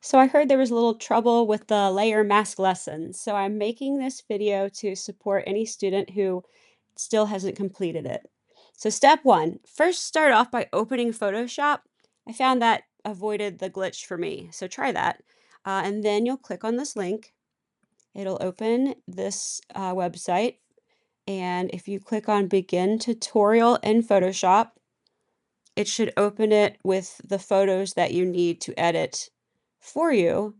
So I heard there was a little trouble with the layer mask lesson. So I'm making this video to support any student who still hasn't completed it. So step one, first start off by opening Photoshop. I found that avoided the glitch for me. So try that. And then you'll click on this link. It'll open this website. And if you click on begin tutorial in Photoshop, it should open it with the photos that you need to edit for you.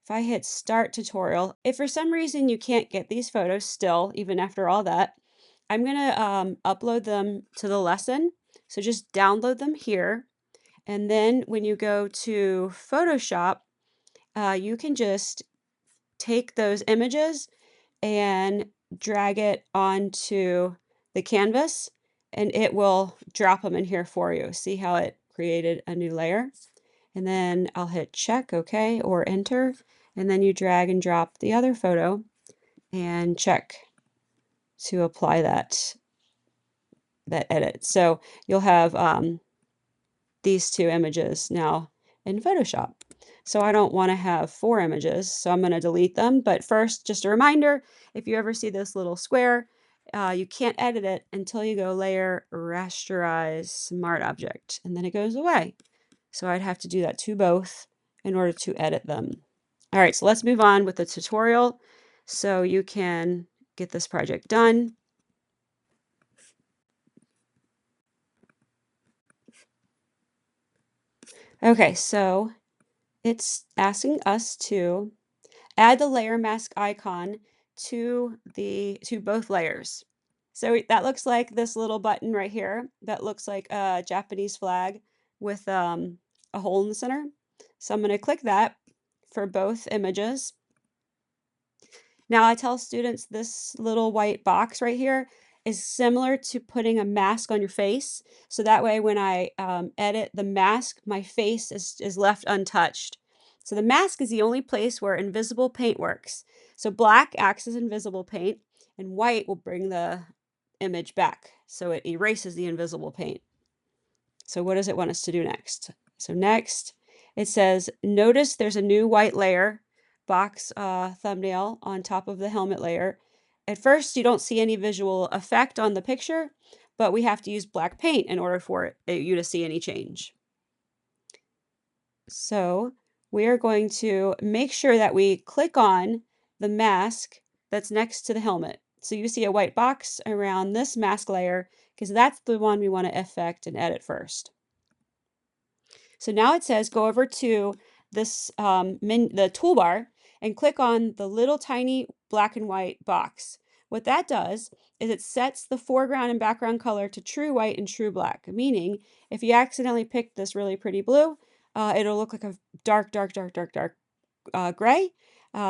If I hit start tutorial, if for some reason you can't get these photos still, even after all that, I'm gonna upload them to the lesson. So just download them here. And then when you go to Photoshop, you can just take those images and drag it onto the canvas and it will drop them in here for you. See how it created a new layer? And then I'll hit check, okay, or enter. And then you drag and drop the other photo and check to apply that edit. So you'll have these two images now in Photoshop. So I don't want to have 4 images, so I'm going to delete them. But first, just a reminder, if you ever see this little square, you can't edit it until you go Layer, Rasterize, Smart Object, and then it goes away. So I'd have to do that to both in order to edit them. All right, so let's move on with the tutorial so you can get this project done. Okay, so it's asking us to add the layer mask icon to both layers. So that looks like this little button right here that looks like a Japanese flag with a hole in the center. So I'm going to click that for both images. Now I tell students this little white box right here is similar to putting a mask on your face. So that way when I edit the mask, my face is left untouched. So the mask is the only place where invisible paint works. So black acts as invisible paint and white will bring the image back. So it erases the invisible paint. So what does it want us to do next? So next it says, notice there's a new white layer box thumbnail on top of the helmet layer. At first, you don't see any visual effect on the picture, but we have to use black paint in order for you to see any change. So we are going to make sure that we click on the mask that's next to the helmet. So you see a white box around this mask layer because that's the one we want to affect and edit first. So now it says go over to this the toolbar and click on the little tiny black and white box. What that does is it sets the foreground and background color to true white and true black, meaning if you accidentally pick this really pretty blue, it'll look like a dark gray,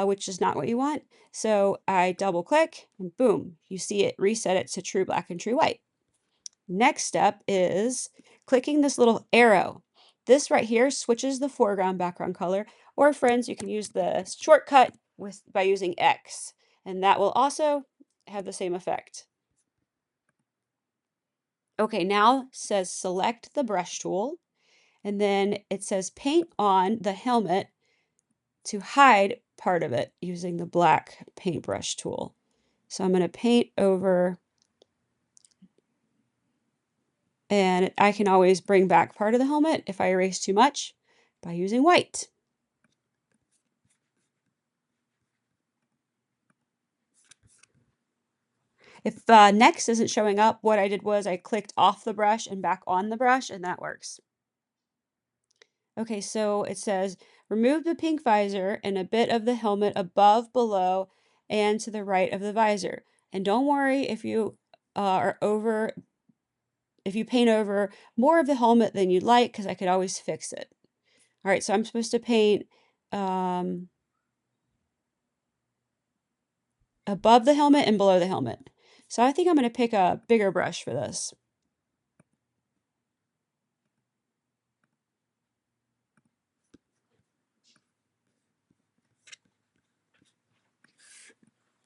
which is not what you want. So I double click and boom, you see it reset it to true black and true white. Next step is clicking this little arrow. This right here switches the foreground background color, or friends, you can use the shortcut by using X, and that will also have the same effect. Okay, now says select the brush tool, and then it says paint on the helmet to hide part of it using the black paintbrush tool. So I'm going to paint over, and I can always bring back part of the helmet if I erase too much by using white. If next isn't showing up, what I did was I clicked off the brush and back on the brush, and that works. Okay, so it says remove the pink visor and a bit of the helmet above, below, and to the right of the visor. And don't worry if you if you paint over more of the helmet than you'd like, because I could always fix it. All right, so I'm supposed to paint above the helmet and below the helmet. So I think I'm going to pick a bigger brush for this.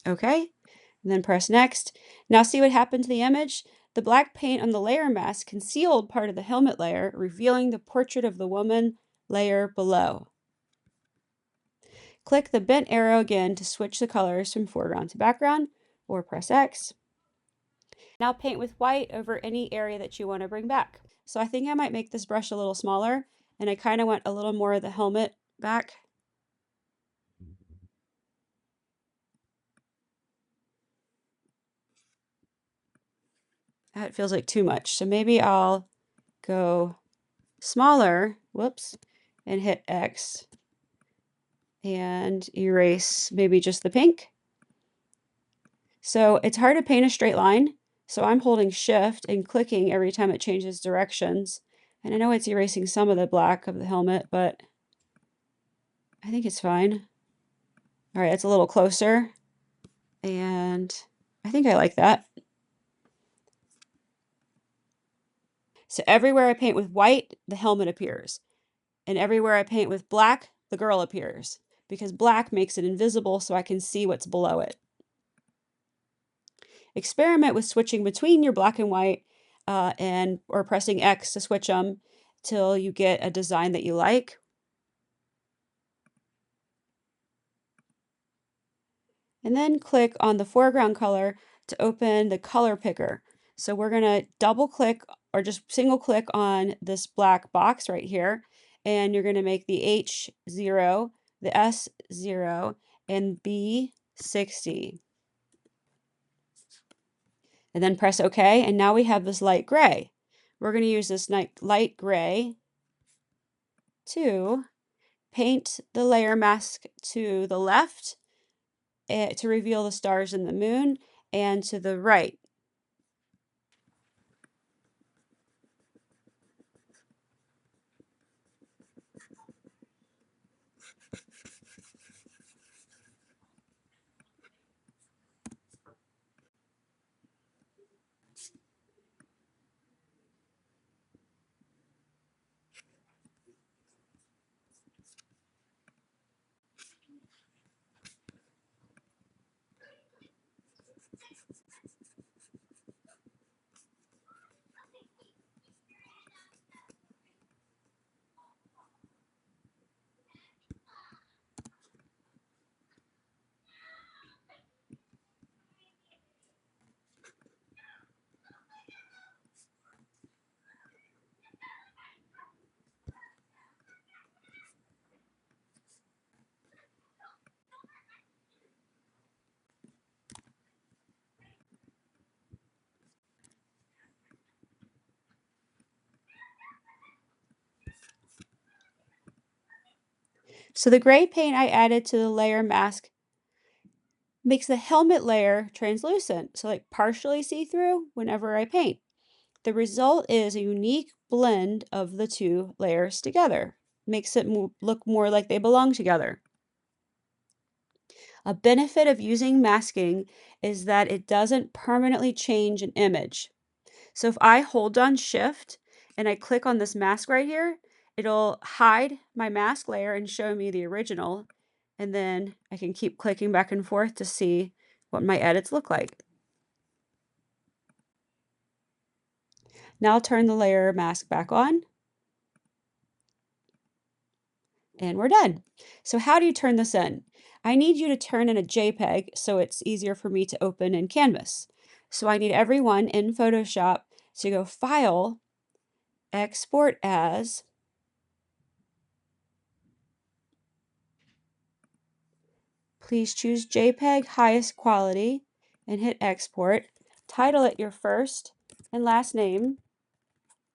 Okay, and then press next. Now see what happened to the image? The black paint on the layer mask concealed part of the helmet layer, revealing the portrait of the woman layer below. Click the bent arrow again to switch the colors from foreground to background, or press X. Now paint with white over any area that you want to bring back. So I think I might make this brush a little smaller, and I kind of want a little more of the helmet back. That feels like too much. So maybe I'll go smaller, whoops, and hit X and erase maybe just the pink. So it's hard to paint a straight line. So I'm holding Shift and clicking every time it changes directions. And I know it's erasing some of the black of the helmet, but I think it's fine. All right, it's a little closer. And I think I like that. So everywhere I paint with white, the helmet appears. And everywhere I paint with black, the girl appears. Because black makes it invisible so I can see what's below it. Experiment with switching between your black and white or pressing X to switch them till you get a design that you like. And then click on the foreground color to open the color picker. So we're going to double click or just single click on this black box right here, and you're going to make the H0, the S0, and B60. And then press OK, and now we have this light gray. We're going to use this light gray to paint the layer mask to the left to reveal the stars and the moon, and to the right. So the gray paint I added to the layer mask makes the helmet layer translucent, so like partially see-through whenever I paint. The result is a unique blend of the two layers together. Makes it look more like they belong together. A benefit of using masking is that it doesn't permanently change an image. So if I hold down Shift and I click on this mask right here, it'll hide my mask layer and show me the original. And then I can keep clicking back and forth to see what my edits look like. Now I'll turn the layer mask back on. And we're done. So how do you turn this in? I need you to turn in a JPEG so it's easier for me to open in Canvas. So I need everyone in Photoshop to go File, Export As, please choose JPEG highest quality and hit export. Title it your first and last name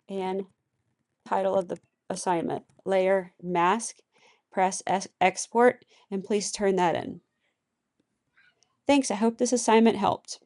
and title of the assignment. Layer mask, press export, and please turn that in. Thanks, I hope this assignment helped.